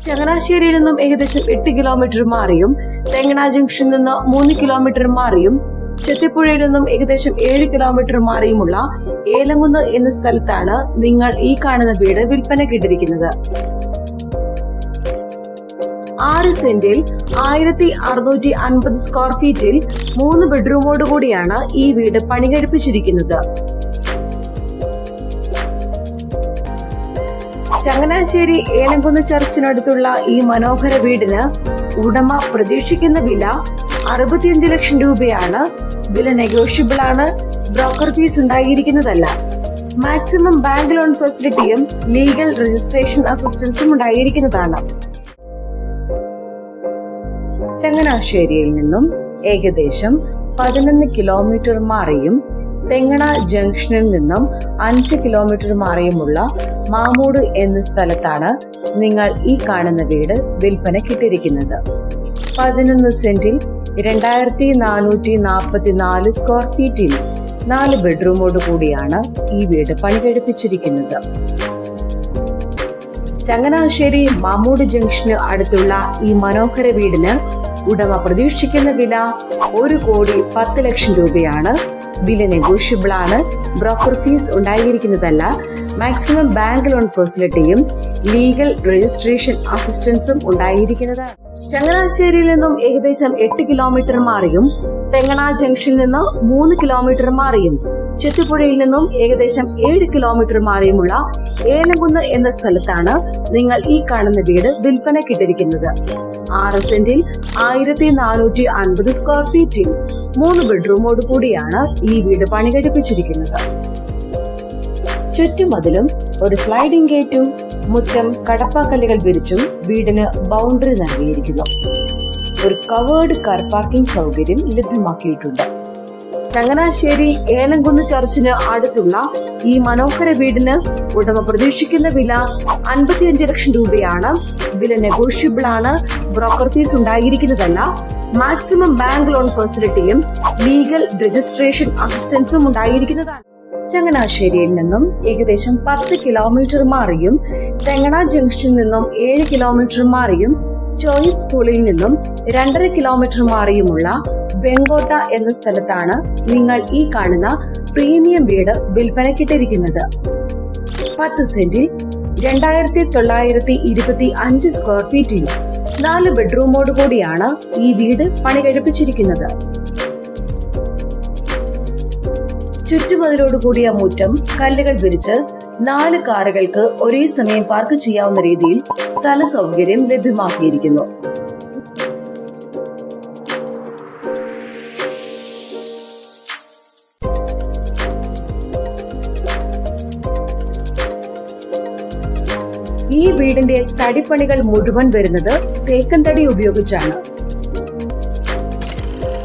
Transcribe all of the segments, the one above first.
ചങ്ങനാശ്ശേരിയിൽ നിന്നും ഏകദേശം 8 കിലോമീറ്റർ മാറിയും തെങ്ങണ ജംഗ്ഷനിൽ നിന്ന് 3 കിലോമീറ്റർ മാറിയും ചെത്തിപ്പുഴയിൽ നിന്നും ഏകദേശം 7 കിലോമീറ്റർ മാറിയുമുള്ള ഏലംകുന്ന് എന്ന സ്ഥലത്താണ് നിങ്ങൾ ഈ കാണുന്ന വീട് വിൽപ്പനയ്ക്കിട്ടിരിക്കുന്നത്. 6 സെന്റിൽ 1650 സ്ക്വയർ ഫീറ്റിൽ 3 ബെഡ്റൂമോട് കൂടിയാണ് ഈ വീട് പണി കഴിപ്പിച്ചിരിക്കുന്നത്. ചങ്ങനാശ്ശേരി ഏലംകുന്ന് ചർച്ചിനടുത്തുള്ള ഈ മനോഹര വീടിന് ഉടമ പ്രതീക്ഷിക്കുന്ന വില 65 ലക്ഷം രൂപയാണ്. വില നെഗോഷ്യബിൾ ആണ്. ബ്രോക്കർ ഫീസ് ഉണ്ടായിരിക്കുന്നതല്ല. മാക്സിമം ബാങ്ക് ലോൺ ഫെസിലിറ്റിയും ലീഗൽ രജിസ്ട്രേഷൻ അസിസ്റ്റൻസും ഉണ്ടായിരിക്കുന്നതാണ്. ചങ്ങനാശ്ശേരിയിൽ നിന്നും ഏകദേശം 11 കിലോമീറ്റർ മാറിയും തെങ്ങണ ജംഗ്ഷനിൽ നിന്നും 5 കിലോമീറ്റർ മാറിയുമുള്ള മാമൂട് എന്ന സ്ഥലത്താണ് നിങ്ങൾ ഈ കാണുന്ന വീട് വിൽപ്പനയ്ക്കിട്ടിരിക്കുന്നത്. 11 സെന്റിൽ 2444 സ്ക്വയർ ഫീറ്റിൽ 4 ബെഡ്റൂമോട് കൂടിയാണ് ഈ വീട് പണി കഴിപ്പിച്ചിരിക്കുന്നത്. ചങ്ങനാശ്ശേരി മാമൂട് ജംഗ്ഷന് അടുത്തുള്ള ഈ മനോഹര വീടിന് ഉടമ പ്രതീക്ഷിക്കുന്ന വില 1,10 ലക്ഷം രൂപയാണ്. വില നെഗോഷ്യബിൾ ആണ്. ബ്രോക്കർ ഫീസ് ഉണ്ടായിരിക്കുന്നതല്ല. മാക്സിമം ബാങ്ക് ലോൺ ഫെസിലിറ്റിയും ലീഗൽ രജിസ്ട്രേഷൻ അസിസ്റ്റൻസും ഉണ്ടായിരിക്കുന്നതാണ്. ചങ്ങനാശ്ശേരിയിൽ നിന്നും ഏകദേശം 8 കിലോമീറ്റർ മാറിയും തെങ്ങണ ജംഗ്ഷനിൽ നിന്ന് 3 കിലോമീറ്റർ മാറിയും ചെത്തിപ്പുഴയിൽ നിന്നും ഏകദേശം 7 കിലോമീറ്റർ മാറിയുമുള്ള ഏലംകുന്ന് എന്ന സ്ഥലത്താണ് നിങ്ങൾ ഈ കാണുന്ന വീട് വിൽപ്പനയ്ക്കിട്ടിരിക്കുന്നത്. 6 സെന്റിൽ 1450 സ്ക്വയർ ഫീറ്റിൽ 3 ബെഡ്റൂമോട് കൂടിയാണ് ഈ വീട് പണി കഴിപ്പിച്ചിരിക്കുന്നത്. ചുറ്റുമതിലും ഒരു സ്ലൈഡിംഗ് ഗേറ്റും മുറ്റം കടപ്പാക്കല്ലുകൾ വിരിച്ചും വീടിന് ബൗണ്ടറി നൽകിയിരിക്കുന്നു. ഒരു കവേർഡ് കാർ പാർക്കിംഗ് സൗകര്യം ലഭ്യമാക്കിയിട്ടുണ്ട്. ചങ്ങനാശ്ശേരി ഏലംകുന്ന് ചർച്ചിന് അടുത്തുള്ള ഈ മനോഹര വീടിന് ഉടമ പ്രതീക്ഷിക്കുന്ന വില 55 ലക്ഷം രൂപയാണ്. വില നെഗോഷ്യബിൾ ആണ്. ബ്രോക്കർ ഫീസ് ഉണ്ടായിരിക്കുന്നതല്ല. മാക്സിമം ബാങ്ക് ലോൺ ഫെസിലിറ്റിയും ലീഗൽ രജിസ്ട്രേഷൻ അസിസ്റ്റൻസും ഉണ്ടായിരിക്കുന്നതാണ്. ചങ്ങനാശ്ശേരിയിൽ നിന്നും ഏകദേശം 10 കിലോമീറ്റർ മാറിയും തെങ്ങണ ജംഗ്ഷനിൽ നിന്നും 7 കിലോമീറ്റർ മാറിയും ചോയ്സ് സ്കൂളിൽ നിന്നും 2.5 കിലോമീറ്റർ മാറിയുമുള്ള വെങ്കോട്ട എന്ന സ്ഥലത്താണ് നിങ്ങൾ ഈ കാണുന്ന പ്രീമിയം വീട് വിൽപ്പനയ്ക്കിട്ടിരിക്കുന്നത്. 10 സെന്റിൽ 2925 സ്ക്വയർ ഫീറ്റിൽ 4 ബെഡ്റൂമോട് കൂടിയാണ് ഈ വീട് പണി കഴിപ്പിച്ചിരിക്കുന്നത്. ചുറ്റുമതിലോട് കൂടിയ മുറ്റം കല്ലുകൾ വിരിച്ച് 4 കാറുകൾക്ക് ഒരേ സമയം പാർക്ക് ചെയ്യാവുന്ന രീതിയിൽ സ്ഥല സൗകര്യം ലഭ്യമാക്കിയിരിക്കുന്നു. ഈ വീടിന്റെ തടിപ്പണികൾ മുഴുവൻ വരുന്നത് തേക്കൻ തടി ഉപയോഗിച്ചാണ്.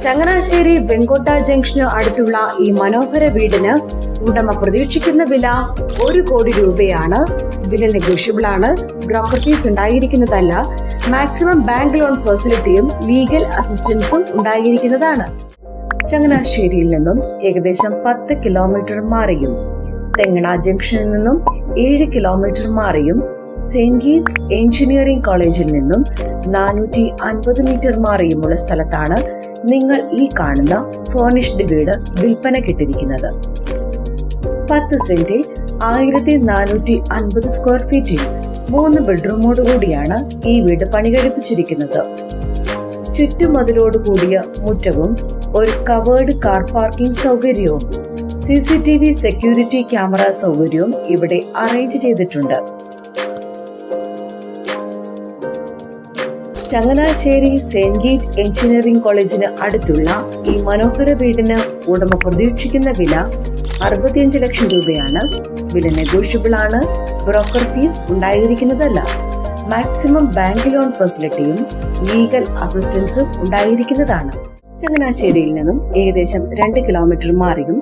ചങ്ങനാശ്ശേരി വെങ്കോട്ട ജംഗ്ഷന് അടുത്തുള്ള ഈ മനോഹര വീടിന് ഉടമ പ്രതീക്ഷിക്കുന്ന വില 1 കോടി രൂപയാണ്. വില നെഗോഷ്യബിൾ ആണ്. ബ്രോക്കർ ഫീസ് ഉണ്ടായിരിക്കുന്നതല്ല. മാക്സിമം ബാങ്ക് ലോൺ ഫെസിലിറ്റിയും ലീഗൽ അസിസ്റ്റൻസും ഉണ്ടായിരിക്കുന്നതാണ്. ചങ്ങനാശ്ശേരിയിൽ നിന്നും ഏകദേശം 10 കിലോമീറ്റർ മാറിയും തെങ്ങണ ജംഗ്ഷനിൽ നിന്നും 7 കിലോമീറ്റർ മാറിയും സെന്റ് ഗീറ്റ്സ് എഞ്ചിനീയറിംഗ് കോളേജിൽ നിന്നും 450 മീറ്റർ മാറിയുമുള്ള സ്ഥലത്താണ് നിങ്ങൾ ഈ കാണുന്ന ഫർണിഷ്ഡ് വീട് വിൽപ്പനയ്ക്കിട്ടിരിക്കുന്നത്. 10 സെന്റിൽ 1450 സ്ക്വയർ ഫീറ്റിൽ 3 ബെഡ്റൂമോട് കൂടിയാണ് ഈ വീട് പണി കഴിപ്പിച്ചിരിക്കുന്നത്. ചുറ്റുമതിലോട് കൂടിയ മുറ്റവും ഒരു കവേർഡ് കാർ പാർക്കിംഗ് സൗകര്യവും CCTV സെക്യൂരിറ്റി ക്യാമറ സൗകര്യവും ഇവിടെ അറേഞ്ച് ചെയ്തിട്ടുണ്ട്. ചങ്ങനാശ്ശേരി സെന്റ് ഗീറ്റ് എഞ്ചിനീയറിംഗ് കോളേജിന് അടുത്തുള്ള ഈ മനോഹര വീടിന് ഉടമ പ്രതീക്ഷിക്കുന്ന വില 65 ലക്ഷം രൂപയാണ്. വില നെഗോഷ്യബിൾ ആണ്. ബ്രോക്കർ ഫീസ് ഉണ്ടായിരിക്കുന്നതല്ല. മാക്സിമം ബാങ്ക് ലോൺ ഫെസിലിറ്റിയും ലീഗൽ അസിസ്റ്റൻസും ഉണ്ടായിരിക്കുന്നതാണ്. ചങ്ങനാശ്ശേരിയിൽ നിന്നും ഏകദേശം 2 കിലോമീറ്റർ മാറിയും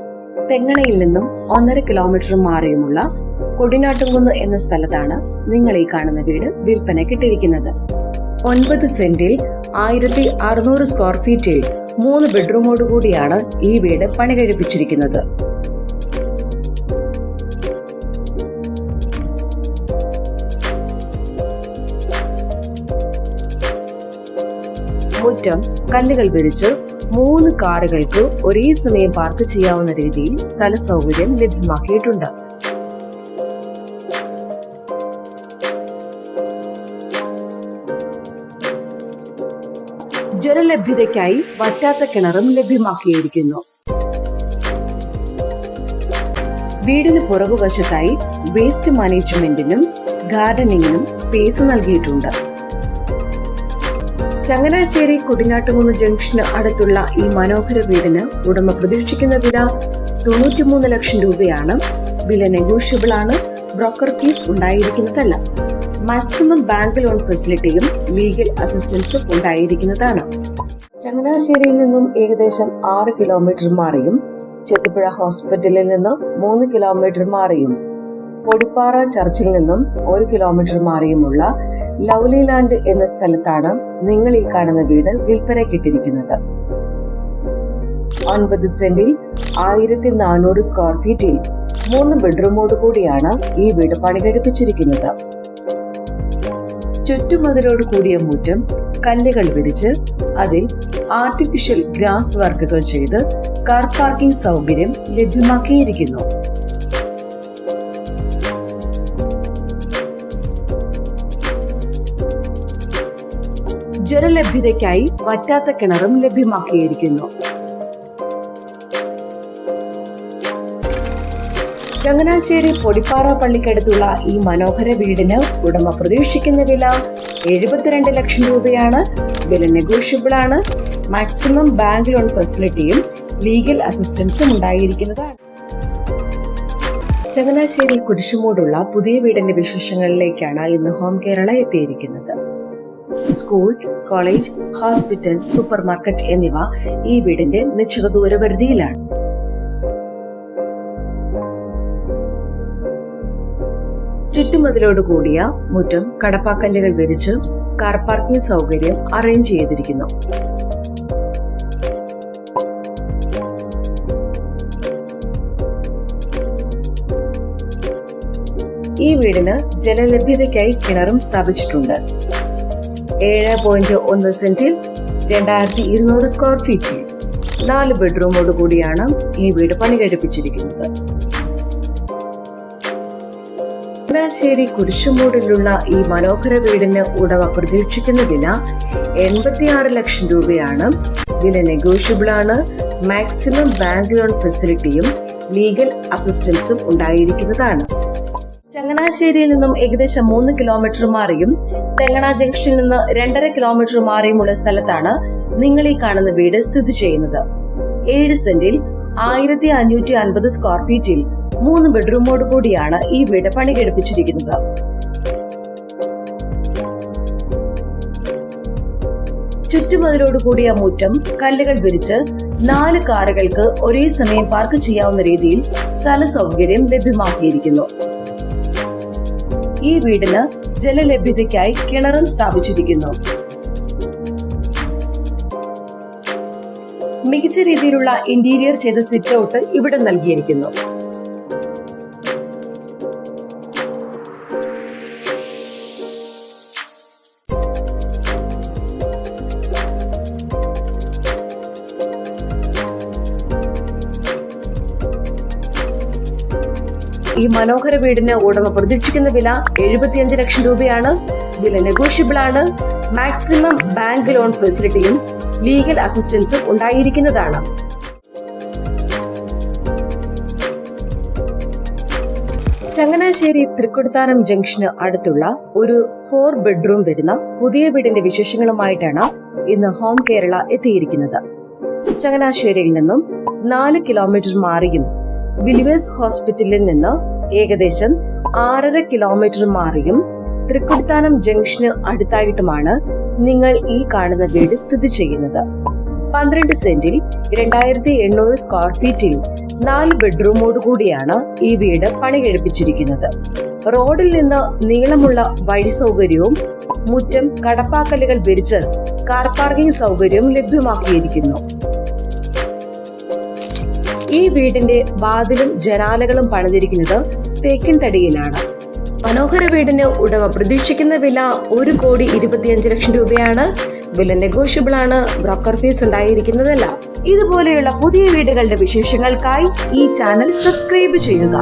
തെങ്ങണയിൽ നിന്നും 1.5 കിലോമീറ്റർ മാറിയുമുള്ള കൊടിനാട്ടുംകുന്ന് എന്ന സ്ഥലത്താണ് നിങ്ങൾ ഈ കാണുന്ന വീട് വിൽപ്പനയ്ക്കിട്ടിരിക്കുന്നത്. 9 സെന്റിൽ 1600 സ്ക്വയർ ഫീറ്റിൽ 3 ബെഡ്റൂമോട് കൂടിയാണ് ഈ വീട് പണി കഴിപ്പിച്ചിരിക്കുന്നത്. മുറ്റം കല്ലുകൾ വിരിച്ച് 3 കാറുകൾക്ക് ഒരേ സമയം പാർക്ക് ചെയ്യാവുന്ന രീതിയിൽ സ്ഥല സൗകര്യം ലഭ്യമാക്കിയിട്ടുണ്ട്. ജലലഭ്യതയ്ക്കായി വറ്റാത്ത കിണറും ലഭ്യമാക്കിയിരിക്കുന്നു. വീടിന് പുറകുവശത്തായി വേസ്റ്റ് മാനേജ്മെന്റിനും ഗാർഡനിങ്ങിനും സ്പേസ് നൽകിയിട്ടുണ്ട്. ചങ്ങനാശ്ശേരി കൊടിഞ്ഞാട്ടുകുന്ന് ജംഗ്ഷന് അടുത്തുള്ള ഈ മനോഹര വീടിന് ഉടമ പ്രതീക്ഷിക്കുന്ന വില 93 ലക്ഷം രൂപയാണ്. വില നെഗോഷ്യബിൾ ആണ്. ബ്രോക്കർ ഫീസ് ഉണ്ടായിരിക്കുന്നതല്ല. മാക്സിമം ബാങ്ക് ലോൺ ഫെസിലിറ്റിയും ലീഗൽ അസിസ്റ്റൻസും ഉണ്ടായിരിക്കുന്നതാണ്. ചങ്ങനാശ്ശേരിയിൽ നിന്നും ഏകദേശം 6 കിലോമീറ്റർ മാറിയും ചെത്തിപ്പുഴ ഹോസ്പിറ്റലിൽ നിന്ന് 3 കിലോമീറ്റർ മാറിയും പൊടിപ്പാറ ചർച്ചിൽ നിന്നും 1 കിലോമീറ്റർ മാറിയുമുള്ള ലവ്ലി ലാൻഡ് എന്ന സ്ഥലത്താണ് നിങ്ങൾ ഈ കാണുന്ന വീട് വിൽപ്പനയ്ക്കിട്ടിരിക്കുന്നത്. 9 സെന്റിൽ 1400 സ്ക്വയർ ഫീറ്റിൽ 3 ബെഡ്റൂമോട് കൂടിയാണ് ഈ വീട് പണി കഴിപ്പിച്ചിരിക്കുന്നത്. ചുറ്റുമതിലോട് കൂടിയ മുറ്റം കല്ലുകൾ വിരിച്ച് അതിൽ ആർട്ടിഫിഷ്യൽ ഗ്രാസ് വർക്കുകൾ ചെയ്ത് കാർ പാർക്കിംഗ് സൗകര്യം ലഭ്യമാക്കിയിരിക്കുന്നു. ജലലഭ്യതയ്ക്കായി വറ്റാത്ത കിണറും ലഭ്യമാക്കിയിരിക്കുന്നു. ചങ്ങനാശ്ശേരി പൊടിപ്പാറ പള്ളിക്കടുത്തുള്ള ഈ മനോഹര വീടിന് ഉടമ പ്രതീക്ഷിക്കുന്ന വില 72 ലക്ഷം രൂപയാണ്. വില നെഗോഷ്യബിൾ ആണ്. മാക്സിമം ബാങ്ക് ലോൺ ഫെസിലിറ്റിയും ലീഗൽ അസിസ്റ്റൻസും ഉണ്ടായിരിക്കുന്നതാണ്. ചങ്ങനാശ്ശേരി കുരിശുമൂടുള്ള പുതിയ വീടിന്റെ വിശേഷങ്ങളിലേക്കാണ് ഇന്ന് ഹോം കേരള എത്തിയിരിക്കുന്നത്. School, college, hospital, super market എന്നിവ ഈ വീടിന്റെ നിശ്ചിത ദൂരപരിധിയിലാണ്. ചുറ്റുമതിലോട് കൂടിയ മുറ്റം കടപ്പാക്കല്ലുകൾ വിരിച്ച് കാർ പാർക്കിംഗ് സൗകര്യം അറേഞ്ച് ചെയ്തിരിക്കുന്നു. ഈ വീടിന് ജലലഭ്യതയ്ക്കായി കിണറും സ്ഥാപിച്ചിട്ടുണ്ട്. 7.1 സെന്റിൽ 2200 സ്ക്വയർ ഫീറ്റിൽ 4 ബെഡ്റൂമോട് കൂടിയാണ് ഈ വീട് പണി കഴിപ്പിച്ചിരിക്കുന്നത്. ചങ്ങനാശ്ശേരി കുരിശുമൂടിലുള്ള ഈ മനോഹര വീടിന് ഉടമ പ്രതീക്ഷിക്കുന്ന വില 86 ലക്ഷം രൂപയാണ്. വില നെഗോഷ്യബിൾ ആണ്. മാക്സിമം ബാങ്ക് ലോൺ ഫെസിലിറ്റിയും ലീഗൽ അസിസ്റ്റൻസും ഉണ്ടായിരിക്കുന്നതാണ്. ചങ്ങനാശ്ശേരിയിൽ നിന്നും ഏകദേശം 3 കിലോമീറ്റർ മാറിയും തെങ്ങണ ജംഗ്ഷനിൽ നിന്ന് 2.5 കിലോമീറ്റർ മാറിയുമുള്ള സ്ഥലത്താണ് നിങ്ങൾ ഈ കാണുന്ന വീട് സ്ഥിതി ചെയ്യുന്നത്. 7 സെന്റിൽ 1550 സ്ക്വയർ ഫീറ്റിൽ 3 ബെഡ്റൂമോട് കൂടിയാണ് ഈ വീട് പണി കഴിപ്പിച്ചിരിക്കുന്നത്. ചുറ്റുമതിലോട് കൂടിയ മുറ്റം കല്ലുകൾ വിരിച്ച് 4 കാറുകൾക്ക് ഒരേ സമയം പാർക്ക് ചെയ്യാവുന്ന രീതിയിൽ സ്ഥല സൗകര്യം ലഭ്യമാക്കിയിരിക്കുന്നു. ഈ വീടിന് ജലലഭ്യതയ്ക്കായി കിണറും സ്ഥാപിച്ചിരിക്കുന്നു. മികച്ച രീതിയിലുള്ള ഇന്റീരിയർ ചെയ്ത സിറ്റ് ഔട്ട് ഇവിടെ നൽകിയിരിക്കുന്നു. ഈ മനോഹര വീടിന് ഉടമ പ്രതീക്ഷിക്കുന്ന വില 75 ലക്ഷം രൂപയാണ്. വില നെഗോഷ്യബിൾ ആണ്. മാക്സിമം ബാങ്ക് ലോൺ ഫെസിലിറ്റിയും ലീഗൽ അസിസ്റ്റൻസും ഉണ്ടായിരിക്കുന്നതാണ്. ചങ്ങനാശ്ശേരി തൃക്കൊടിത്താനം ജംഗ്ഷന് അടുത്തുള്ള ഒരു 4 ബെഡ്റൂം വരുന്ന പുതിയ വീടിന്റെ വിശേഷങ്ങളുമായിട്ടാണ് ഇന്ന് ഹോം കേരള എത്തിയിരിക്കുന്നത്. ചങ്ങനാശ്ശേരിയിൽ നിന്നും 4 കിലോമീറ്റർ മാറിയും വിലിവേഴ്സ് ഹോസ്പിറ്റലിൽ നിന്ന് ഏകദേശം 6.5 കിലോമീറ്റർ മാറിയും തൃക്കൊടിത്താനം ജംഗ്ഷന് അടുത്തായിട്ടുമാണ് നിങ്ങൾ ഈ കാണുന്ന വീട് സ്ഥിതി ചെയ്യുന്നത്. 12 സെന്റിൽ 2800 സ്ക്വയർ ഫീറ്റിൽ 4 ബെഡ്റൂമോട് കൂടിയാണ് ഈ വീട് പണി കഴിപ്പിച്ചിരിക്കുന്നത്. റോഡിൽ നിന്ന് നീളമുള്ള വഴി സൗകര്യവും മുറ്റം കടപ്പാക്കല്ലുകൾ വിരിച്ച് കാർ പാർക്കിംഗ് സൗകര്യവും ലഭ്യമാക്കിയിരിക്കുന്നു. ഈ വീടിന്റെ വാതിലും ജനാലകളും പണിതിരിക്കുന്നത് തേക്കിൻ തടിയിലാണ്. മനോഹര വീടിന് ഉടമ പ്രതീക്ഷിക്കുന്ന വില 1,25,00,000 രൂപയാണ്. വില നെഗോഷ്യബിൾ ആണ്. ബ്രോക്കർ ഫീസ് ഉണ്ടായിരിക്കുന്നതല്ല. ഇതുപോലെയുള്ള പുതിയ വീടുകളുടെ വിശേഷങ്ങൾക്കായി ഈ ചാനൽ സബ്സ്ക്രൈബ് ചെയ്യുക.